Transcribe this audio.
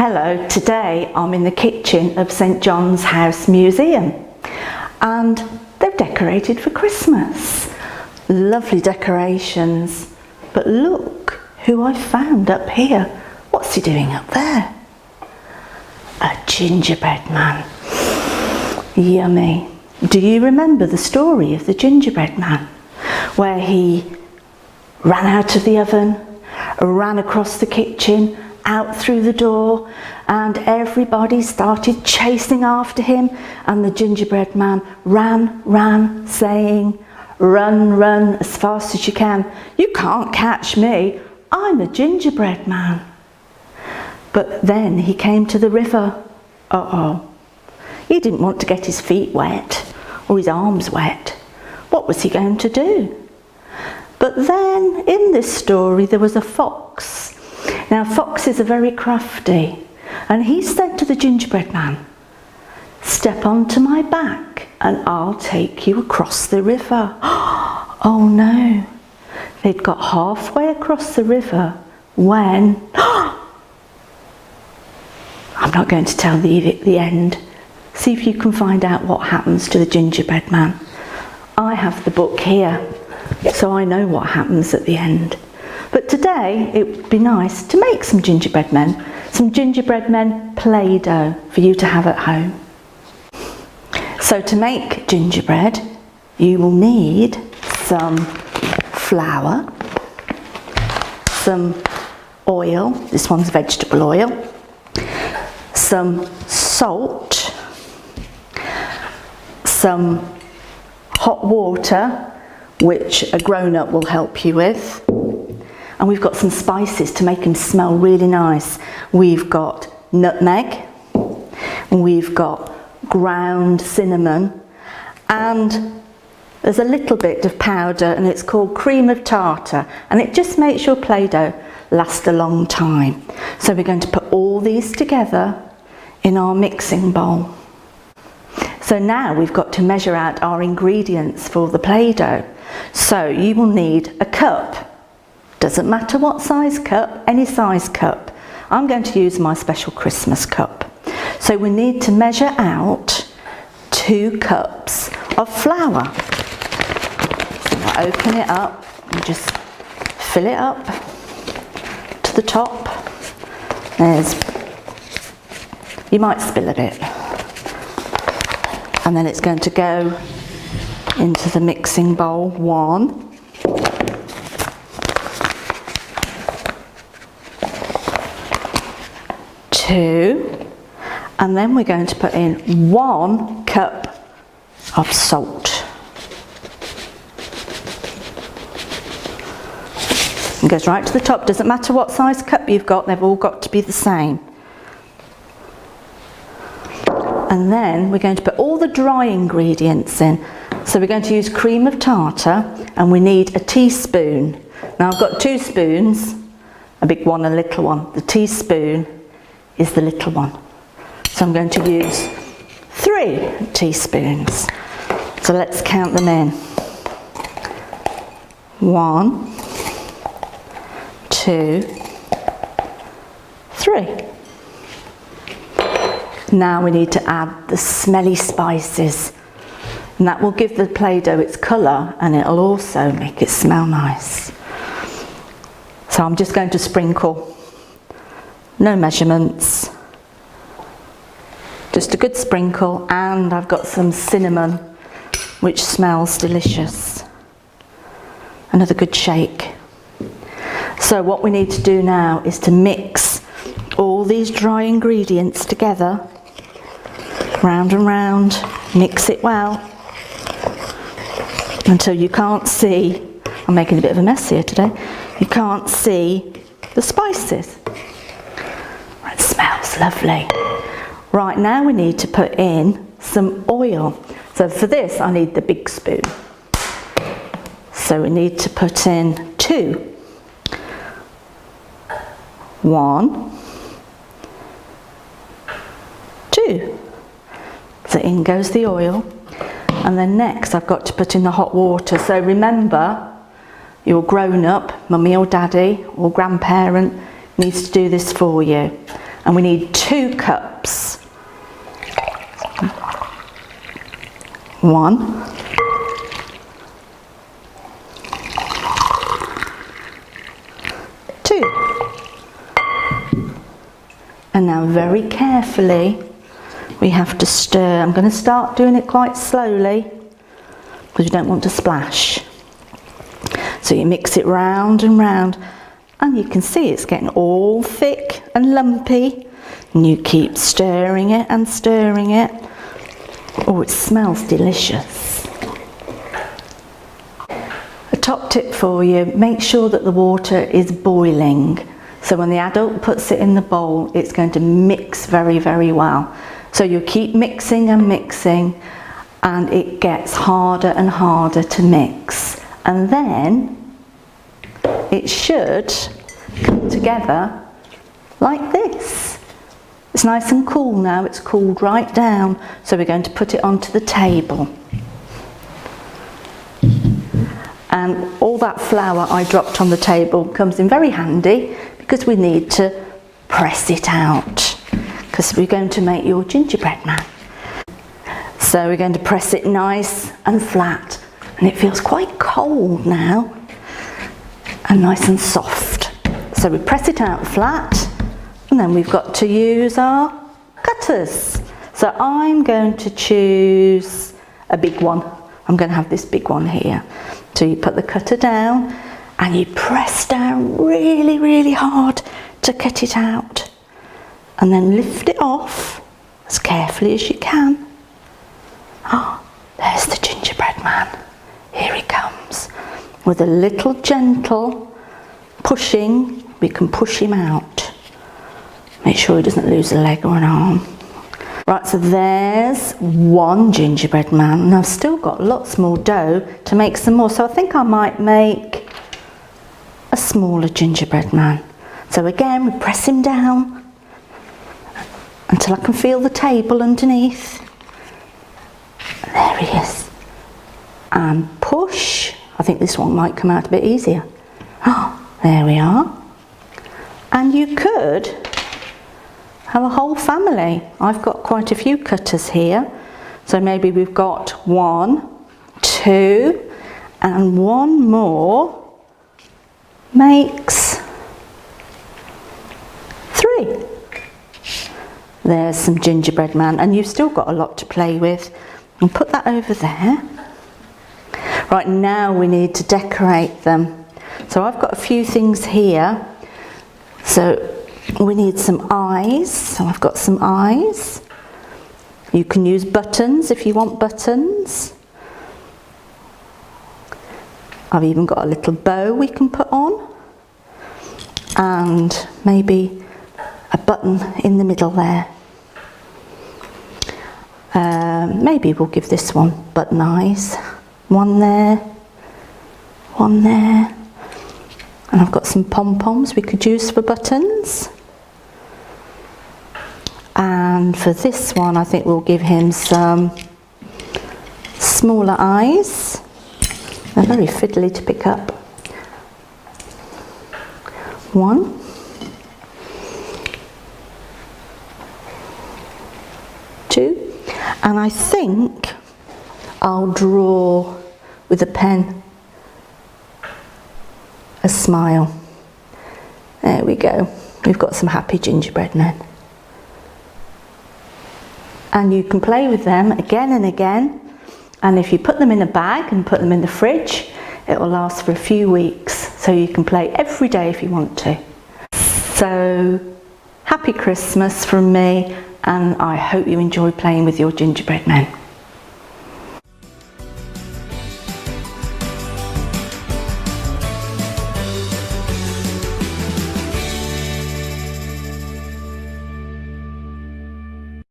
Hello, today I'm in the kitchen of St John's House Museum and they've decorated for Christmas. Lovely decorations, but look who I found up here. What's he doing up there? A gingerbread man. Yummy. Do you remember the story of the gingerbread man, where he ran out of the oven, ran across the kitchen, out through the door, and everybody started chasing after him, and the gingerbread man ran, saying, "Run, run as fast as you can. You can't catch me. I'm a gingerbread man." But then he came to the river. He didn't want to get his feet wet or his arms wet. What was he going to do? But then in this story there was a fox. Now foxes are very crafty, and he said to the gingerbread man, "Step onto my back and I'll take you across the river." Oh no, they'd got halfway across the river when I'm not going to tell the end. See if you can find out what happens to the gingerbread man. I have the book here, so I know what happens at the end. But today it would be nice to make some gingerbread men Play-Doh for you to have at home. So to make gingerbread, you will need some flour, some oil, this one's vegetable oil, some salt, some hot water, which a grown-up will help you with, and we've got some spices to make them smell really nice. We've got nutmeg, we've got ground cinnamon, and there's a little bit of powder, and it's called cream of tartar, and it just makes your Play-Doh last a long time. So we're going to put all these together in our mixing bowl. So now we've got to measure out our ingredients for the Play-Doh. So you will need a cup. Doesn't matter what size cup, any size cup. I'm going to use my special Christmas cup. So we need to measure out 2 cups of flour. So I'll open it up and just fill it up to the top. You might spill a bit. And then it's going to go into the mixing bowl. 1, 2, and then we're going to put in 1 cup of salt. It goes right to the top. Doesn't matter what size cup you've got, they've all got to be the same. And then we're going to put all the dry ingredients in. So we're going to use cream of tartar, and we need a teaspoon. Now I've got 2 spoons, a big one, a little one. The teaspoon is the little one. So I'm going to use 3 teaspoons. So let's count them in. 1, 2, 3. Now we need to add the smelly spices, and that will give the Play-Doh its colour, and it'll also make it smell nice. So I'm just going to sprinkle, no measurements, just a good sprinkle, and I've got some cinnamon which smells delicious. Another good shake. So what we need to do now is to mix all these dry ingredients together, round and round, mix it well until you can't see. I'm making a bit of a mess here today. You can't see the spices. It smells lovely. Right, now we need to put in some oil. So for this I need the big spoon. So we need to put in 2. 1, 2. So in goes the oil, and then next I've got to put in the hot water. So remember, your grown-up, mummy or daddy or grandparent, needs to do this for you. and we need 2 cups. 1, 2. And now very carefully we have to stir. I'm going to start doing it quite slowly because you don't want to splash. So you mix it round and round, and you can see it's getting all thick and lumpy, and you keep stirring it and stirring it. Oh, it smells delicious. A top tip for you, make sure that the water is boiling. So when the adult puts it in the bowl, it's going to mix very, very well. So you keep mixing and mixing, and it gets harder and harder to mix. And then it should come together like this. It's nice and cool now, it's cooled right down. So we're going to put it onto the table. And all that flour I dropped on the table comes in very handy because we need to press it out, because we're going to make your gingerbread man. So we're going to press it nice and flat, and it feels quite cold now and nice and soft. So we press it out flat, and then we've got to use our cutters. So I'm going to choose a big one. I'm going to have this big one here. So you put the cutter down and you press down really, really hard to cut it out, and then lift it off as carefully as you can. Oh, there's the gingerbread man. Here he comes. With a little gentle pushing, we can push him out. Make sure he doesn't lose a leg or an arm. Right, so there's one gingerbread man, and I've still got lots more dough to make some more, so I think I might make a smaller gingerbread man. So again, we press him down until I can feel the table underneath. There he is. And push. I think this one might come out a bit easier. Oh, there we are. And you could have a whole family. I've got quite a few cutters here. So maybe we've got 1, 2, and one more makes 3. There's some gingerbread man, and you've still got a lot to play with. And put that over there. Right, now we need to decorate them. So I've got a few things here. So we need some eyes. So I've got some eyes. You can use buttons if you want buttons. I've even got a little bow we can put on. And maybe a button in the middle there. Maybe we'll give this one button eyes. 1 there, 1 there. And I've got some pom-poms we could use for buttons. And for this one, I think we'll give him some smaller eyes. They're very fiddly to pick up. 1. 2. And I think I'll draw with a pen a smile. There we go. We've got some happy gingerbread men. And you can play with them again and again. And if you put them in a bag and put them in the fridge, it will last for a few weeks. So you can play every day if you want to. So happy Christmas from me, and I hope you enjoy playing with your gingerbread men.